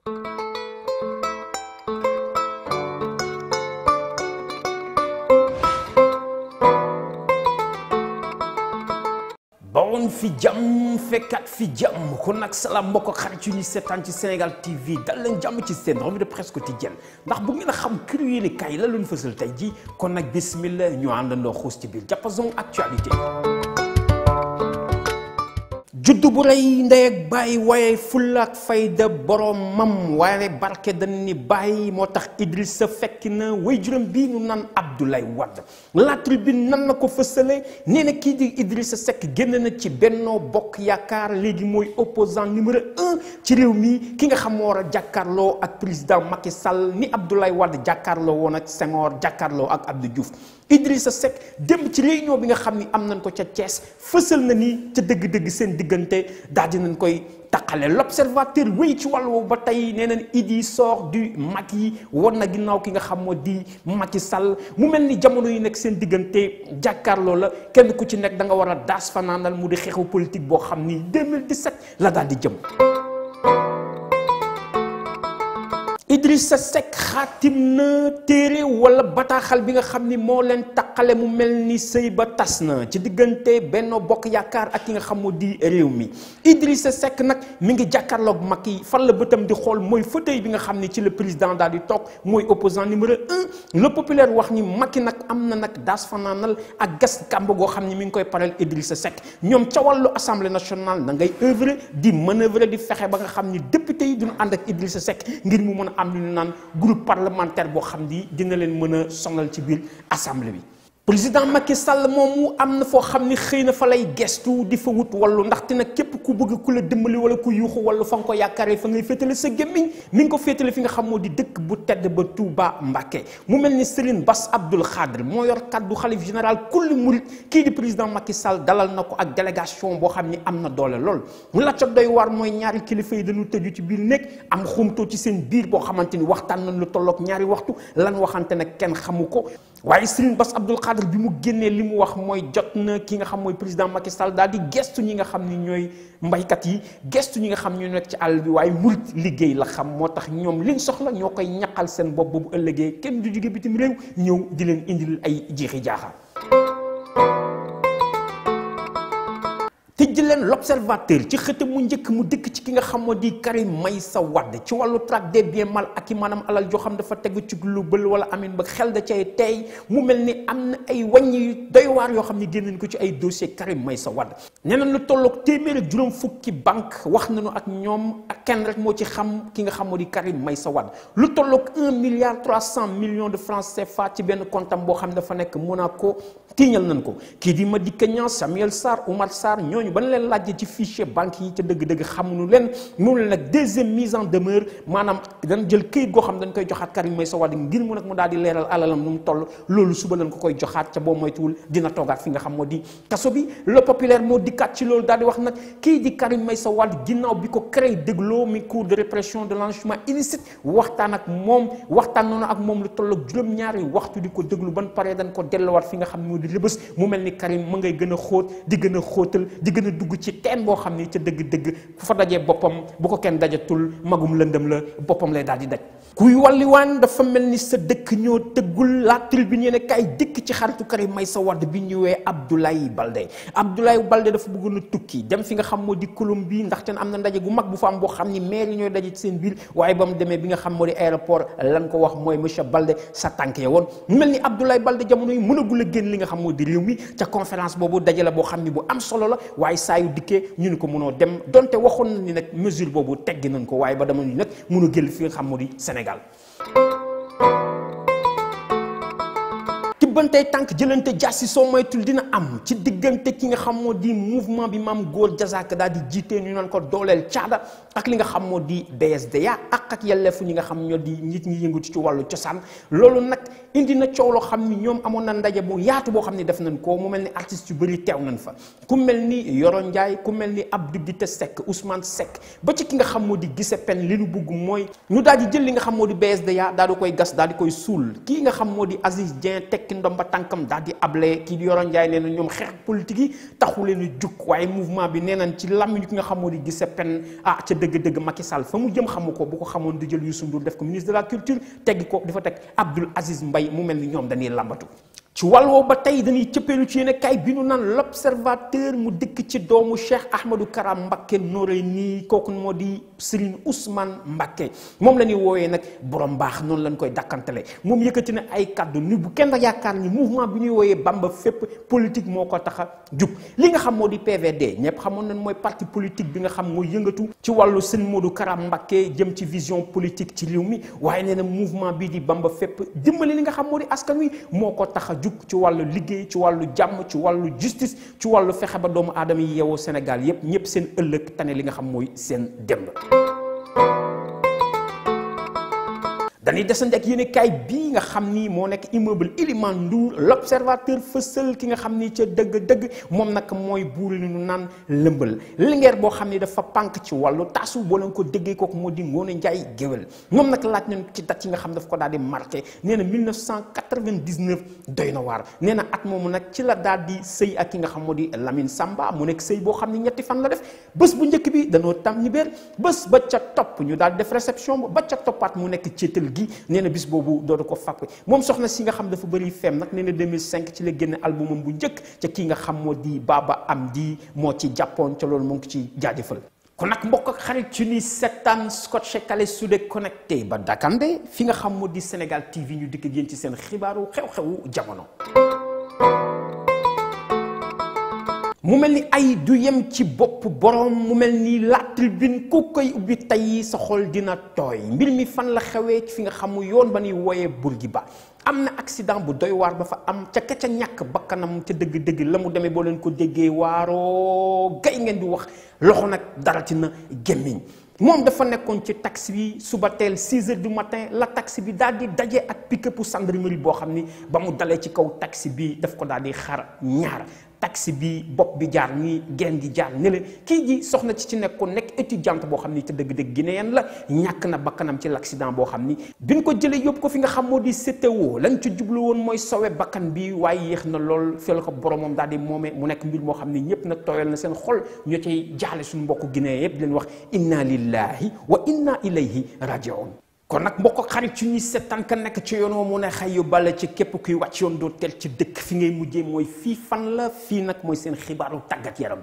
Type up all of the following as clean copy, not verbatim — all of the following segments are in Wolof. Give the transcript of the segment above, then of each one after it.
bawoon fi jàmm fekkat fi jàmm kon nag salaam mbokk xarit yu ñu seetaan ci Sénégal TV dal leen jàmm ci seen revue de presse quotidienne ndax bu ngeen a xam kër yéene kaay la luñ fësal tey ji kon nag bismillah ñu àndandoo xuus ci biir jàppazon actualité. juddu bu rëy ndey ak bàyyi waaye fulla ak fayda boromam waaye barke dañ ni bàyyi moo tax Idrissa fekk na waajuram bii nu naan Abdoulaye Wade La Tribune nan na ko fësale nee na kii di Idrissa Seck génn na ci Benno Bokk Yaakaar léegi mooy opposant numéro 1 ci réew mi ki nga xam moo war a jàkkaarloo ak président Macky Sall ni Abdoulaye Wade jàkkaarloo woon ak Senghor jàkkaarloo ak Abdou Diouf Idrissa Seck dem ci réunion bi nga xam ni am nañ ko ca Thiès fësal na ni ca dëgg-dëgg seen diggante daal di nañ koy taqale l'observateur wéy ci wàll woowu ba tey nee nañ Idi sort du Macky war na ginnaaw ki nga xam moo di Macky Sall mu mel ni jamono yi nekk seen diggante jàkkaarloo la kenn ku ci nekk da nga war a daas fanaanal mu di xeexu politique boo xam ni 2017 la daal di jëm. Idrissa Seck xaatim na téere wala bataaxal bi nga xam ni moo leen taqale mu mel ni sëy ba tas na ci diggante Benno Bokk Yaakaar ak ki nga xam moo di réew mi Idrissa Seck nag mi ngi jàkkaarloog Macky fan la bëtam di xool mooy fauteuil bi nga xam ni ci le président daal di toog mooy opposant numéro 1 le populaire wax ni Macky nag am na nag daas fanaanal ak gas kàmb goo xam ni mi ngi koy pareel Idrissa Seck ñoom ca wàllu assemblée nationale da ngay œuvrer di manœuvrer di fexe ba nga xam ni député yi duñu ànd ak Idrissa Seck ngir mu mën a am lu ñu naan groupe parlementaire boo xam ni dina leen mën a sonal ci biir assemblée bi. président Macky Sall moomu am na foo xam ni xëy na fa lay gestu di fa wut wallu ndaxte nag képp ku bëgg ku la dimbali wala ku yuuxu wala fa nga ko yaakaaree fa ngay féetale sa gémmiñ mi ngi ko féetale fi nga xam moo di dëkk bu tedd ba Touba Mbacké mu mel ni Serigne Bass Abdoul Khadre moo yor kaddu xalif général kulli murit kii di président Macky Sall dalal na ko ak délégation boo xam ni am na doole lool la ca doy waar mooy ñaari kilifa yi dañu tëju ci biir néeg am xumtoo ci seen biir boo xamante ni waxtaan nañ lu tolloog ñaari waxtu lan waxante nag kenn xamu ko waaye Serigne Bass Abdoul Khadre bi mu génnee li mu wax mooy jot na ki nga xam mooy président Macky Sall daal di gestu ñi nga xam ni ñooy mbaykat yi gestu ñi nga xam ñu nekk ci àll bi waaye murit liggéey la xam moo tax ñoom liñ soxla ñoo koy ñaqal seen bopp bu ëllëgee kenn du jóge bitim réew ñëw di leen indil ay jiixi jaaxa. tëj leen l'observateur ci xëtam mu njëkk mu dëkk ci ki nga xam moo di Karim Meïssa Wade ci wàllu traque des biens mal acquis maanaam alal joo xam dafa tegu ci lu bël wala amin ba xel da cay tey mu mel ni am na ay wàññi yu doy waar yoo xam ne génn ko ci ay dossier Karim Meïssa Wade nee nañ lu tolloog téeméer ak juróom fukki banque wax nañu ak ñoom ak kenn rek moo ci xam ki nga xam moo di Karim Meïssa Wade lu tolloog 1 milliard 300 millions de francs CFA ci benn comptam boo xam ne dafa nekk Monaco tiiñal nañ ko kii di Madické Niang Samuel Sarr Oumar Sarr ñooñu ba leen laajee ci fichier banque yi ca dëgg-dëgg xamuñu leen moom la nag deuxième mise en demeure maanaam dañ jël këyit goo xam dañ koy joxaat Karim Meïssa Wade ngir mu nag mu daal di leeral alalam nu mu toll loolu suba lañ ko koy joxaat ca boo moytuwul dina toogaat fi nga xam moo di kaso bi le populaire moo dikkaat ci loolu daal di wax nag kii di Karim Meïssa Wade ginnaaw bi ko CREI dégloo mi cour de répression de l'enrichissement illicite waxtaan ak moom waxtaan noonu ak moom lu toll ak juróom-ñaari waxtu di ko déglu ban pare dañ ko delluwaat fi nga xam moo di Rebeuss mu mel ni Karim ma ngay gën a xóot di gën a xóotal di gën a dugg ci teen boo xam ni ca dëgg-dëgg fu fa dajee boppam bu ko kenn dajatul magum lëndëm la boppam lay daal di daj kuy walliwaan dafa mel ni sa dëkk ñoo tëggul La Tribune yéen kay dikk ci xaritu Karim Meïssa Wade bi ñëwee Abdoulaye Baldé dafa bëggoon a tukki dem fi nga xam moo di Colombie ndaxte am na ndaje gu mag bu fa am boo xam ni maire yi ñooy daje ci seen biir waaye ba mu demee bi nga xam moo di aéroport lan ko wax mooy monsieur Baldé sa tànk ya woon mu mel ni Abdoulaye Baldé jamono yi mënagul a génn li nga xam moo di réew mi ca conférence boobu daje la boo xam ni bu am solo la waaye saa yu dikkee ñu ni ko mënoo dem donte waxoon na ni nag mesure boobu teggi nañ ko waaye ba dama ni nag mënu génn fi nga xam moo di Sénégal tibbantey tànk jëlante jaasi soo moytul dina am ci diggante ki nga xam moo di mouvement bi Mame Gor Diazaka daal di jiitee ñu naan ko dooleel caada ak li nga xam moo di BSDA ak yelleefu ñi nga xam ñoo di nit ñi yëngu ci wàllu cosaan loolu nag indi na coow loo xam ni ñoom amoon na ndaje bu yaatu boo xam ni def nañ ko mu mel ni artistes yu bëri teew nañ fa ku mel ni Yoro Ndiaye ku mel ni Abdou Guité Seck Ousmane Seck ba ci ki nga xam moo di Guissé Pène li nu bugg mooy ñu daal di jël li nga xam moo di BSDA daal di koy gas daal di koy suul kii nga xam moo di Aziz Dieng tekki ndomba tànkam daal di able kii di Yoro Ndiaye nee na ñoom xeex politique yi taxu leen a jug waaye mouvement bi nee nañ ci làmmiñu ki nga xam moo di Guissé Pène ca dëgg-dëgg Macky Sall fa mu jëm xamu ko bu ko xamoon du jël Youssou Ndour def ko ministre de la culture teggi ko dafa teg Abdoul Aziz Mbaye mu mel ni ñoom dañuy lambatu ci wàll woowu ba tey dañuy cëppeelu ci yéen kay bi nu naan l'observateur mu dëkk ci doomu Cheikh Ahmadou Kara Mbacké Noreyni kooku moo di Serigne Ousmane Mbacké moom la ñuy wooyee nag borom baax noonu lañ koy dakkantale moom yëkkati na ay kaddu ni bu kenn yaakaar ni mouvement bi ñuy wooyee Bamba fépp politique moo ko tax a jug li nga xam moo di PVD ñëpp xamoon nañ mooy parti politique bi nga xam mooy yëngatu ci wàllu Serigne Modou Kara Mbacké jëm ci vision politique ci réew mi waaye nee na mouvement bii di Bamba fépp dimbali li nga xam moo di askan wi moo ko tax a jug ci wàllu liggéey ci wàllu jàmm ci wàllu justice ci wàllu fexe ba doomu aadama yi yeewoo Sénégal yépp ñëpp seen ëllëg tane li nga xam mooy seen démb dañuy desandi ak yéene kaay bii nga xam ni moo nekk immeuble Elimane Ndour l'observateur fësal ki nga xam ni ca dëgg-dëgg moom nag mooy buuri li ñu naan lëmbal lingeer boo xam ni dafa pànk ci wàllu taasu boo leen ko déggee kooku moo di Ngoné Ndiaye géwél moom nag laaj nañ ci date yi nga xam daf ko daal di marqué nee na 1999 doy na waar nee na at moomu nag ci la daal di sëy ak ki nga xam moo di Lamine Samba mu nekk sëy boo xam ni ñetti fan la def bés bu njëkk bi danoo tam ñi béer bés ba ca topp ñu daal di def réception ba ca toppaat mu nekk céetal gi nee na bis boobu dootu ko fàkk moom soxna si nga xam dafa bëri feem nag nee na 2005 ci la génne albumam bu njëkk ca kii nga xam moo di Baba Amdi moo ci jàppoon ca loolu mu ngi ci jaajëfal kon nag mbokk ak xarit ci ni seetaan scotché calé soudé connecté ba dakande fi nga xam moo di Sénégal TV ñu dikk génn ci seen xibaaru xew-xewu jamono mu mel ni ay du yem ci bopp borom mu mel ni la tribune ku koy ubbi tey sa xol dina tooy mbir mi fan la xewee fi nga xamu yoon ba ñuy wooyee Bourguiba am na accident bu doy waar ba fa am ca ka ca ñàkk bakkanam ca dëgg-dëgg la mu demee boo leen ko déggee waaroo gay ngeen di wax loxo nag dara ci na gémmiñ moom dafa nekkoon ci taxi bi suba teel 6 heures du matin la taxi bi daal di daje ak pick-up gendarmerie boo xam ni ba mu dalee ci kaw taxi bi daf ko daal di xar ñaar taxi bi bopp bi jaar nii genn gi jaar ne la kii ji soxna ci nekkoon nekk étudiante boo xam ni te dëgg-dëgg guinéen la ñàkk na bakkanam ci l'accident boo xam ni bi ñu ko jëlee yóbbu ko fi nga xam moo di CTO lañ ci jublu woon mooy sowe bakkan bi waaye yéex na lool feel ko boromam daal di moomee mu nekk mbir moo xam ni ñëpp nag tooyal na seen xol ñu cay jaale suñu mbokku guinéen yëpp di leen wax inna lillahi wa inna ilayhi rajiun kon nag mbokk xarit ci ñuy seetaan ka nekk ci yoon woo mu ne xay yu bale ci képp kuy wàcc yoon doo teel ci dëkk fi ngay mujjee mooy fii fan la fii nag mooy seen xibaaru tàggat yaram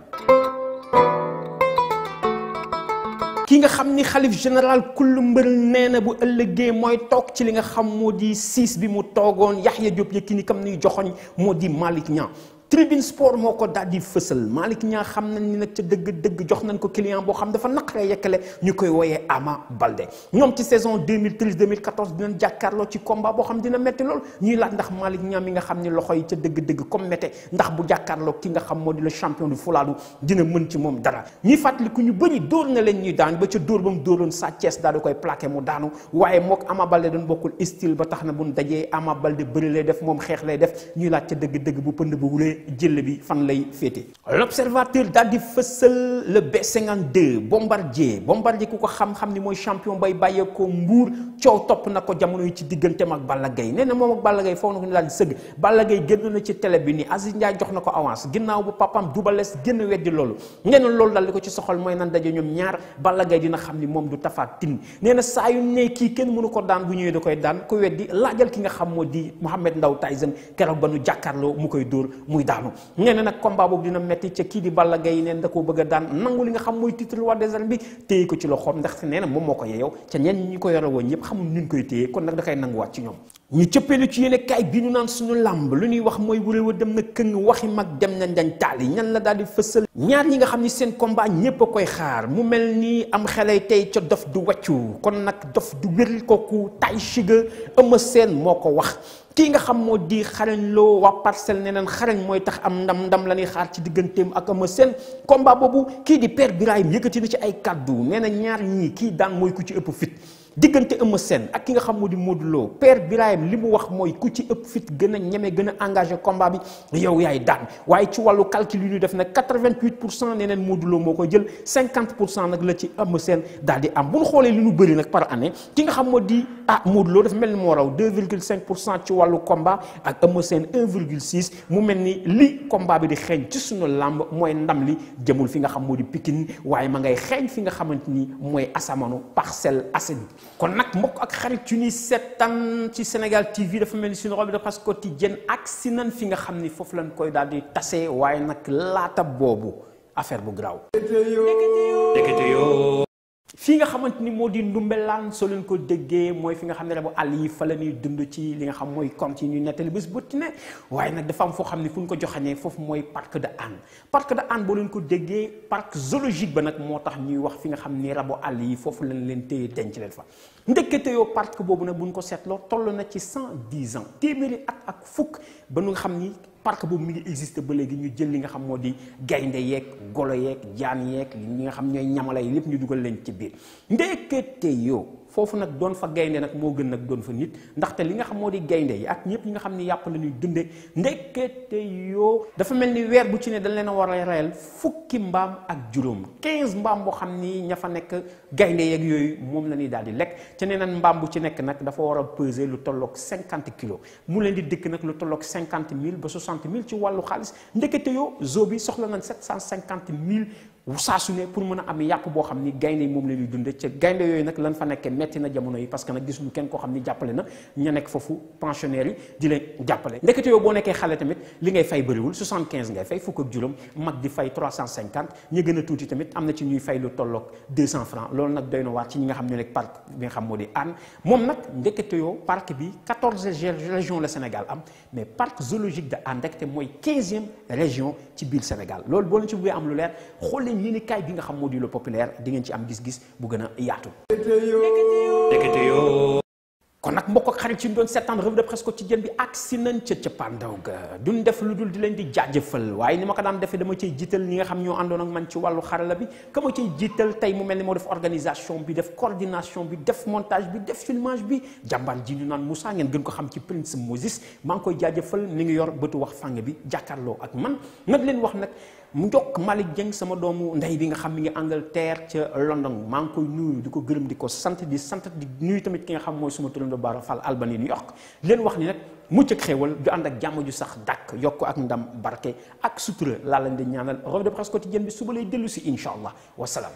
ki nga xam ni xalif général kullu mbër nee na bu ëllëgee mooy toog ci li nga xam moo di siis bi mu toogoon Yaxya Diop Yékini kam niy joxoñ moo di Malick Niang Tribune Sport moo ko daal di fësal Malick Niang xam nañ ni nag ca dëgg-dëgg jox nañ ko client boo xam dafa naqaree yekkale ñu koy wooyee Ama Baldé ñoom ci saison 2013 2014 dinañ jàkkaarloo ci combat boo xam dina metti lool ñuy laaj ndax Malick Niang mi nga xam ni loxo yi ca dëgg-dëgg comme métte ndax bu jàkkaarloo ki nga xam moo di le champion du fulaadu dina mën ci moom dara ñuy fàttaliku ñu bëri dóor na leen ñuy daan ba ca dóor ba mu dóoroon Sa Thiès daal di koy plaqué mu daanu waaye mook Ama Baldé doon bokkul style ba tax na buñ dajee Ama Baldé bëri lay def moom xeex lay def ñuy laaj ca dëgg-dëgg bu pënd ba wulee jël bi fan lay féete l'observateur daal di fësal le B52 bombardier ku ko xam-xam ni mooy champion bay bàyyeekoo Mbuur coow topp na ko jamono yi ci digganteem ak Balla Gaye nee na moom ak Balla Gaye foofu na ko ñu daal di sëgg Balla Gaye génn na ci télé bi ni Aziz Ndiaye jox na ko avance ginnaaw bu papam dubales génn weddi loolu nee na loolu daal di ko ci soxal mooy nan daje ñoom ñaar Balla Gaye dina xam ni moom du Tapha Tine nee na saa yu ne kii kenn mënu ko daan bu ñëwee da koy daan ko weddi laajal ki nga xam moo di Mohamed Ndao Tyson keroog ba nu jàkkaarloo mu koy dóor muy daanu nee na nag combat boobu dina metti ca kii di Balla Gaye neen da koo bëgg a daan nangu li nga xam mooy titre roi des arènes bi téye ko ci loxoom ndax nee na moom moo ko yeeyow ca ñenn ñi ko yore woon ñëpp xamul ni ñu koy téye kon nag da koy nanguwaat ci ñoom ñu cëppeelu ci yéene kaay bi ñu naan suñu làmb lu ñuy wax mooy wuré wa dem na këng waxi mag dem na dañ taal yi ñan la daal di fësal ñaar ñi nga xam ni seen combat ñépp a koy xaar mu mel ni am xelay tey ca dof du wàccu kon nag dof du wér kooku tay chiga Eumeu Sène moo ko wax kii nga xam moo di xarañ loo waa Parcelles ne neen xarañ mooy tax am ndam la ñuy xaar ci digganteem ak Eumeu Sène combat boobu kii di Père Birahim yëkkati na ci ay kaddu nee na ñaar ñii kii daan mooy ku ci ëpp fit diggante Eumeu Sène ak ki nga xam moo di Modou Lo Père Birahim li mu wax mooy ku ci ëpp fit gën a ñeme gën a engagé combat bi yow yaay daan waaye ci wàllu calcul yu ñu def nag 88% nee neen Modou Lo moo koy jël 50% nag la ci Eumeu Sène daal di am bu ñu xoolee li ñu bëri nag par année ki nga xam moo di Modou Lo dafa mel ni moo raw 2,5% ci wàllu combat ak Eumeu Sène 1,6 mu mel ni li combat bi di xeeñ ci sunu làmb mooy ndam li jëmul fi nga xam moo di Pikine waaye ma ngay xeeñ fi nga xamante ni mooy asamanu Parcelles Assainies kon nag mbokk ak xarit yu ñuy seetaan ci Sénégal TV dafa mel ni suñu revue de presse quotidienne ak si nan fi nga xam ni foofu lañ koy daal di tase waaye nag laata boobu affaire bu garaaw fii nga xamante ni moo di Ndumbelaan soo leen ko déggee mooy fi nga xam ne rabu àll yi fa la ñuy dund ci li nga xam mooy compte yi ñuy nettali bés bu ne waaye nag dafa am foo xam ne fu ñu ko joxañee foofu mooy parc de Hann parc de Hann boo leen ko déggee parc zoologique ba nag moo tax ñuy wax fi nga xam ni rabu àll yi foofu lañ leen téye denc leen fa ndekete yoo parc boobu nag bu ñu ko seetloo toll na ci 110 ans téeméeri at ak fukk ba nu nga xam ni parc boobu mi ngi existé ba léegi ñu jël li nga xam moo di gaynde yeeg golo yeeg jaan yeeg ñi nga xam ñooy ñamala yi lépp ñu dugal leen ci biir ndekete yoo foofu nag doon fa gaynde nag moo gën nag doon fa nit ndaxte li nga xam moo di gaynde yi ak ñëpp ñi nga xam ni yàpp la ñuy dunde ndekete yoo dafa mel ni weer bu ci ne dañ leen a war a reyal fukki mbaam ak juróom 15 mbaam boo xam ni ña fa nekk gaynde yeeg yooyu moom la ñuy daal di lekk te nee nañ mbaam bu ci nekk nag dafa war a peser lu tolloog 50 kilos mu leen di dëkk nag lu tolloog 50 000 ba 60 000 ci wàllu xaalis ndekete yoo zoo bi soxla nañ 750 000 saa su ne pour mën a am yàpp boo xam ni gaynde yi moom la ñuy dunde ca gaynde yooyu nag lan fa nekkee metti na jamono yi parce que nag gis ñu kenn koo xam ni jàppale na ña nekk foofu pensionnaires yi di leen jàppale ndekete yoo boo nekkee xale tamit li ngay fay bëriwul 75 ngay fay fukk ak juróom mag di fay 350 ñi gën a tuuti tamit am na ci ñuy fay lu tolloog 200 francs loolu nag doy na waar ci ñi nga xam ne nekk parc bi nga xam moo di Hann moom nag ndekete yoo parc bi 14 régions la Sénégal am mais parc zoologique de Hann ndekete mooy 15e région ci biir Sénégal loolu boo leen ci bëggee am lu leer xool leen yéen kaay bi nga xam moo di Le Populaire di ngeen ci am gis-gis bu gën a yaatu kon nag mbokk ak xarit ci ñu doon seetaan revue de presse quotidienne bi ak si nañ ca cappaandaw ga duñ def lu dul di leen di jaajëfal waaye ni ma ko daan defee dama cay jiital ñi nga xam ñoo àndoon ak man ci wàllu xarala bi ka ma cay jiital tey mu mel ni moo def organisation bi def coordination bi def montage bi def filmage bi jàmbaar ji ñu naan Moussa ngeen gën ko xam ci Prince Moses maa ngi koy jaajëfal ni ngi yor bëtu wax fàng bi jàkkaarloo ak man nag leen wax nag mu njokk Malick Dieng sama doomu ndey bi nga xam mi ngi Angleterre ca London maa ngi koy nuyu di ko gërëm di ko sant di nuyu tamit ki nga xam mooy suma turando Bara Fall Albany New York leen wax ni nag mucc ak xéewal ju ànd ak jàmm ju sax dàkk yokk ak ndam barke ak sutura laa leen di ñaanal revue de presse quotidienne bi suba lay dellu si incha allah wasalaam